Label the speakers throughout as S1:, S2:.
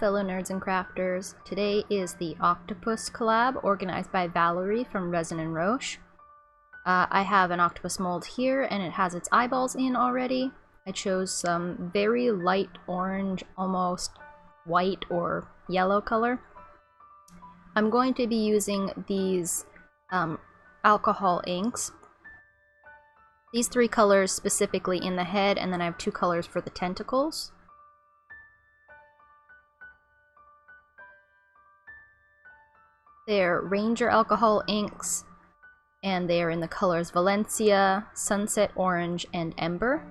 S1: fellow nerds and crafters. Today is the Octopus Collab organized by Valerie from Resin and Roche. I have an octopus mold here and it has its eyeballs in already. I chose some very light orange, almost white or yellow color. I'm going to be using these alcohol inks. These three colors specifically in the head, and then I have two colors for the tentacles. They're Ranger alcohol inks, and they are in the colors Valencia, Sunset Orange, and Ember.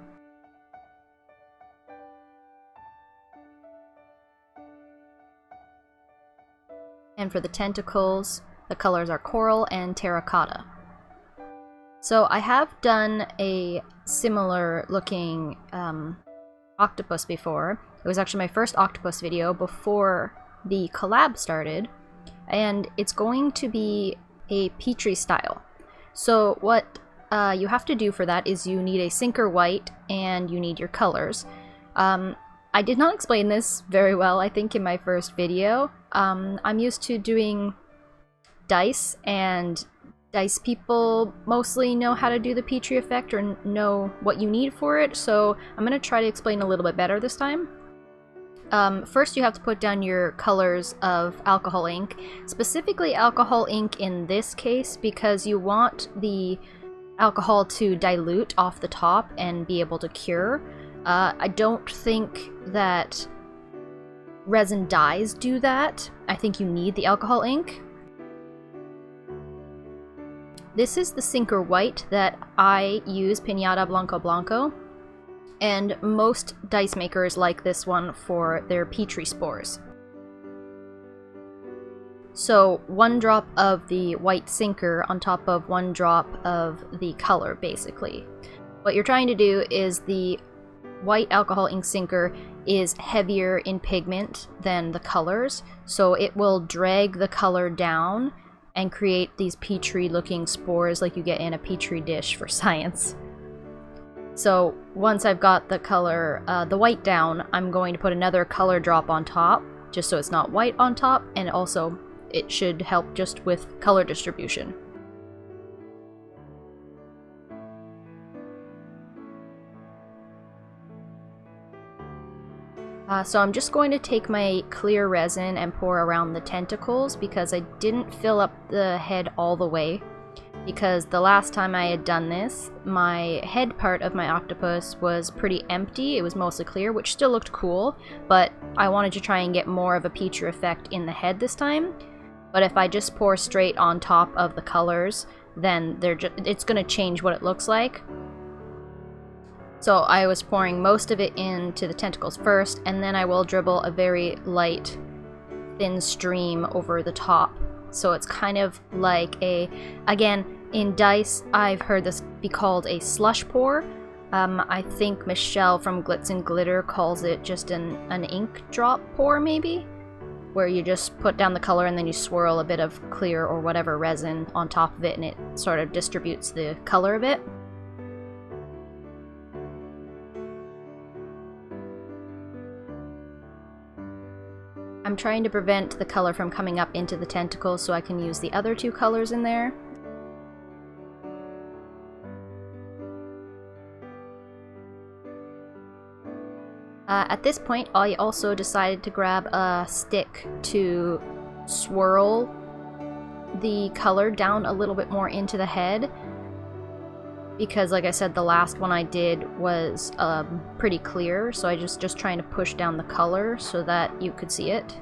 S1: And for the tentacles, the colors are Coral and Terracotta. So I have done a similar looking octopus before. It was actually my first octopus video before the collab started, and it's going to be a Petri style. So what you have to do for that is you need a sinker white and you need your colors. I did not explain this very well, I think, in my first video. I'm used to doing dice, and dice people mostly know how to do the Petri effect or know what you need for it, so I'm going to try to explain a little bit better this time. First you have to put down your colors of alcohol ink, specifically alcohol ink in this case because you want the alcohol to dilute off the top and be able to cure. I don't think that resin dyes do that. I think you need the alcohol ink. This is the sinker white that I use, Piñata Blanco Blanco, and most dice makers like this one for their Petri spores. So 1 drop of the white sinker on top of 1 drop of the color, basically. What you're trying to do is the white alcohol ink sinker is heavier in pigment than the colors, so it will drag the color down and create these Petri looking spores like you get in a Petri dish for science. So once I've got the color, the white down, I'm going to put another color drop on top, just so it's not white on top, and also it should help just with color distribution. So I'm just going to take my clear resin and pour around the tentacles because I didn't fill up the head all the way, because the last time I had done this, my head part of my octopus was pretty empty. It was mostly clear, which still looked cool, but I wanted to try and get more of a Petri effect in the head this time. But if I just pour straight on top of the colors, then it's going to change what it looks like. So I was pouring most of it into the tentacles first, and then I will dribble a very light, thin stream over the top. So it's kind of like a, again, in dice, I've heard this be called a slush pour. I think Michelle from Glitz and Glitter calls it just an ink drop pour, maybe? Where you just put down the color and then you swirl a bit of clear or whatever resin on top of it, and it sort of distributes the color a bit. I'm trying to prevent the color from coming up into the tentacles so I can use the other 2 colors in there. At this point, I also decided to grab a stick to swirl the color down a little bit more into the head, because like I said, the last one I did was pretty clear, so I just trying to push down the color so that you could see it.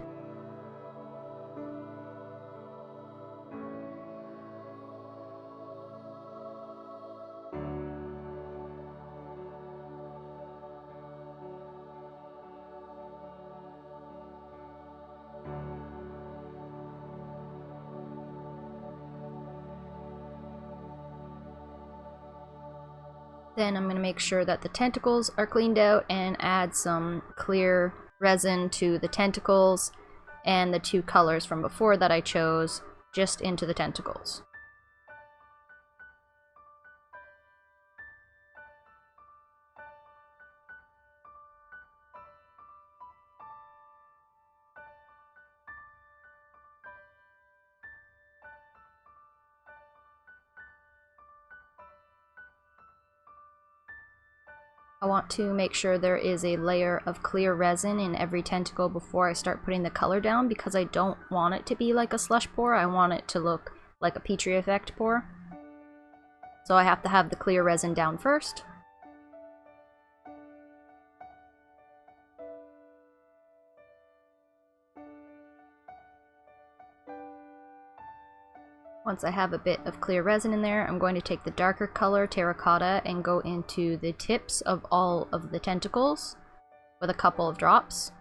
S1: Then I'm going to make sure that the tentacles are cleaned out and add some clear resin to the tentacles and the 2 colors from before that I chose just into the tentacles. I want to make sure there is a layer of clear resin in every tentacle before I start putting the color down, because I don't want it to be like a slush pour. I want it to look like a Petri effect pour. So I have to have the clear resin down first. Once I have a bit of clear resin in there, I'm going to take the darker color, terracotta, and go into the tips of all of the tentacles with a couple of drops.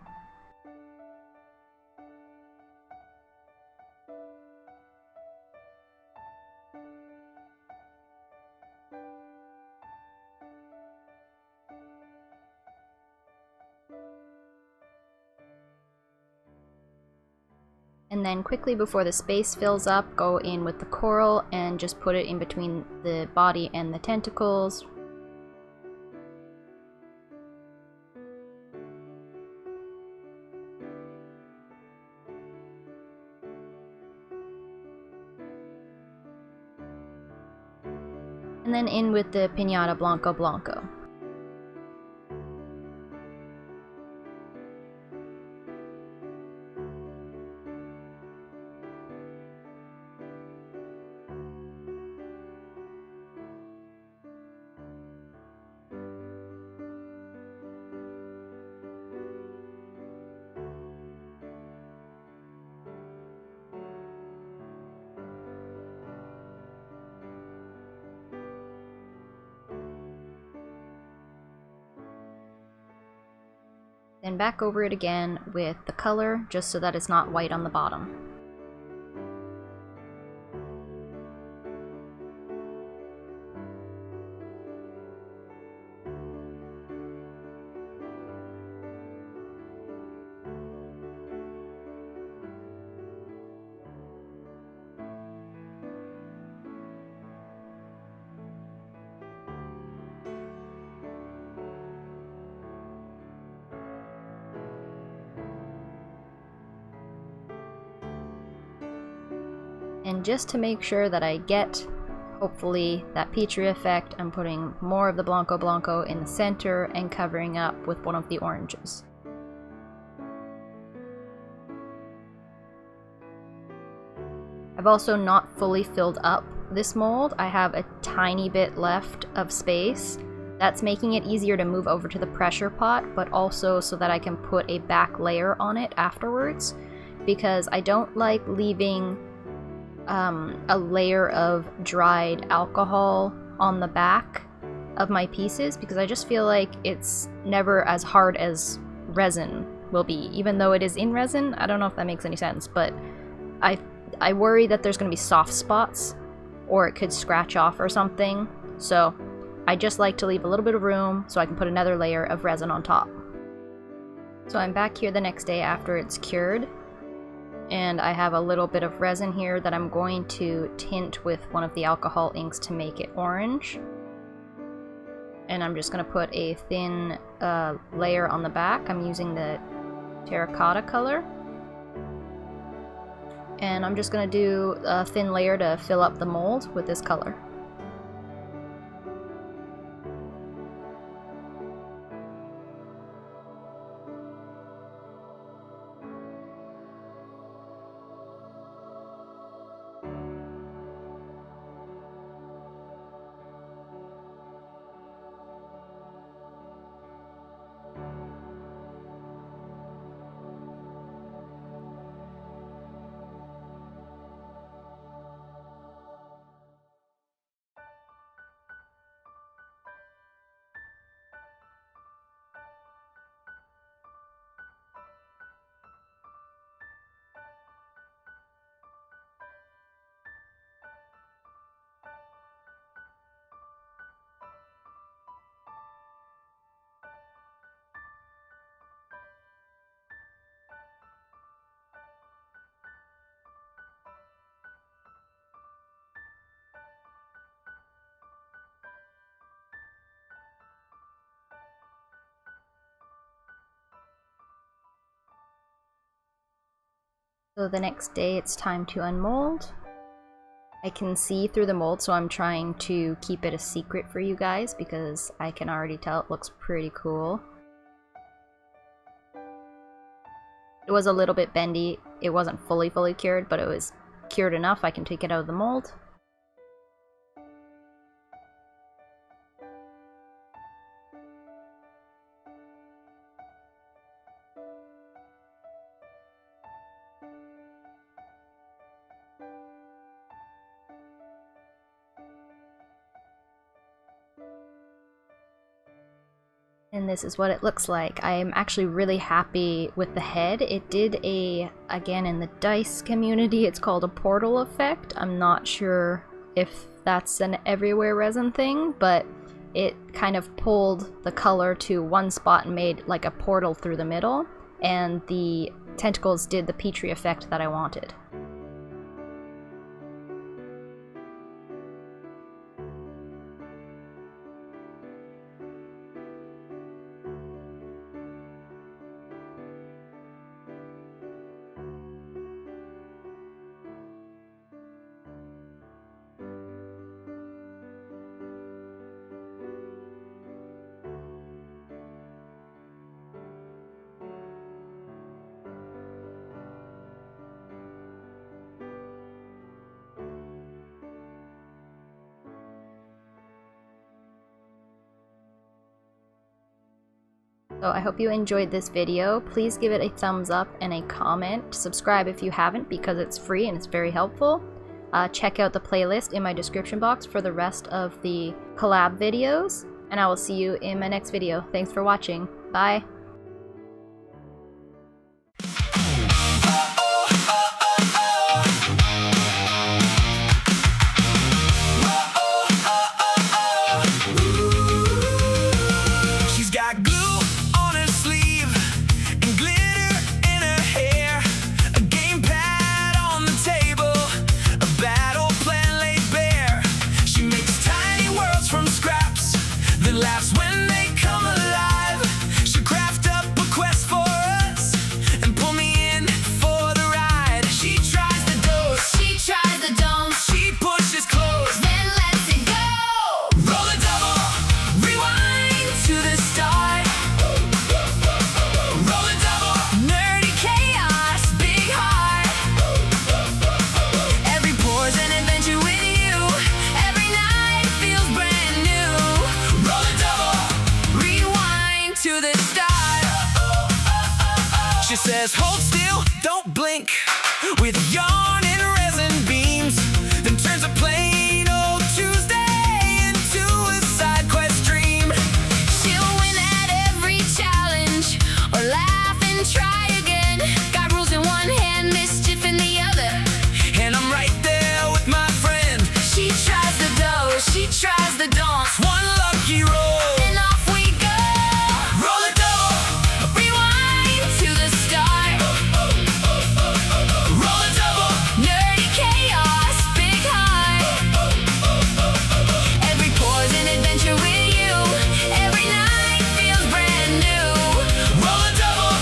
S1: And then quickly before the space fills up, go in with the coral and just put it in between the body and the tentacles. And then in with the Piñata Blanco Blanco. Then back over it again with the color, just so that it's not white on the bottom. And just to make sure that I get, hopefully, that Petri effect, I'm putting more of the Blanco Blanco in the center and covering up with one of the oranges. I've also not fully filled up this mold. I have a tiny bit left of space. That's making it easier to move over to the pressure pot, but also so that I can put a back layer on it afterwards, because I don't like leaving a layer of dried alcohol on the back of my pieces, because I just feel like it's never as hard as resin will be, even though it is in resin. I don't know if that makes any sense, but I worry that there's going to be soft spots or it could scratch off or something, so I just like to leave a little bit of room so I can put another layer of resin on top. So I'm back here the next day after it's cured, and I have a little bit of resin here that I'm going to tint with one of the alcohol inks to make it orange. And I'm just going to put a thin layer on the back. I'm using the terracotta color. And I'm just going to do a thin layer to fill up the mold with this color. So the next day it's time to unmold. I can see through the mold, so I'm trying to keep it a secret for you guys because I can already tell it looks pretty cool. It was a little bit bendy. It wasn't fully cured, but it was cured enough I can take it out of the mold. And this is what it looks like. I am actually really happy with the head. It did again in the dice community, it's called a portal effect. I'm not sure if that's an everywhere resin thing, but it kind of pulled the color to one spot and made like a portal through the middle, and the tentacles did the Petri effect that I wanted. So I hope you enjoyed this video. Please give it a thumbs up and a comment. Subscribe if you haven't because it's free and it's very helpful. Check out the playlist in my description box for the rest of the collab videos. And I will see you in my next video. Thanks for watching. Bye!
S2: Laughs when they come alive. She'll craft up a quest for us and pull me in for the ride. She tries the dose,
S3: She tries the dome,
S2: she pushes close,
S3: then lets it go.
S2: roll a double, rewind to the start. Roll a double, nerdy chaos, big heart. Every pore's an adventure with you. Every night feels brand new. Roll a double, rewind to the start. She says, hold still, don't blink, with yarn and resin beams, then turns a plain old Tuesday into a side quest dream.
S3: She'll win at every challenge, or laugh and try again. Got rules in one hand, mischief in the other.
S2: And I'm right there with my friend.
S3: She tries the dough, she tries the dance.
S2: One lucky roll,
S3: And off we go.
S2: roll a double,
S3: Rewind to the start.
S2: roll a double,
S3: Nerdy chaos, big heart. Every pore's an adventure with you. Every night feels brand new.
S2: roll a double.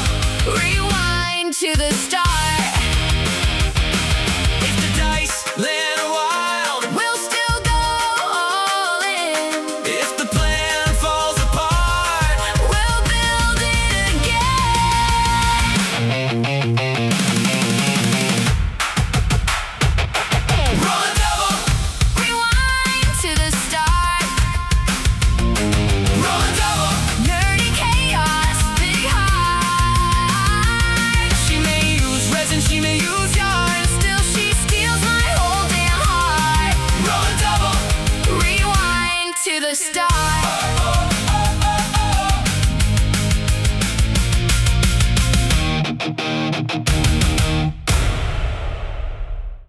S3: Rewind to the start.
S2: If the dice land wild,
S3: We'll still go all in.
S2: if the plan falls apart,
S3: We'll build it again.
S2: roll a double,
S3: Rewind to the start.
S2: roll a double.
S3: Nerdy chaos, big heart.
S2: She may use resin, she may use yarn,
S3: Still she steals my whole damn heart.
S2: roll a double.
S3: Rewind to the start.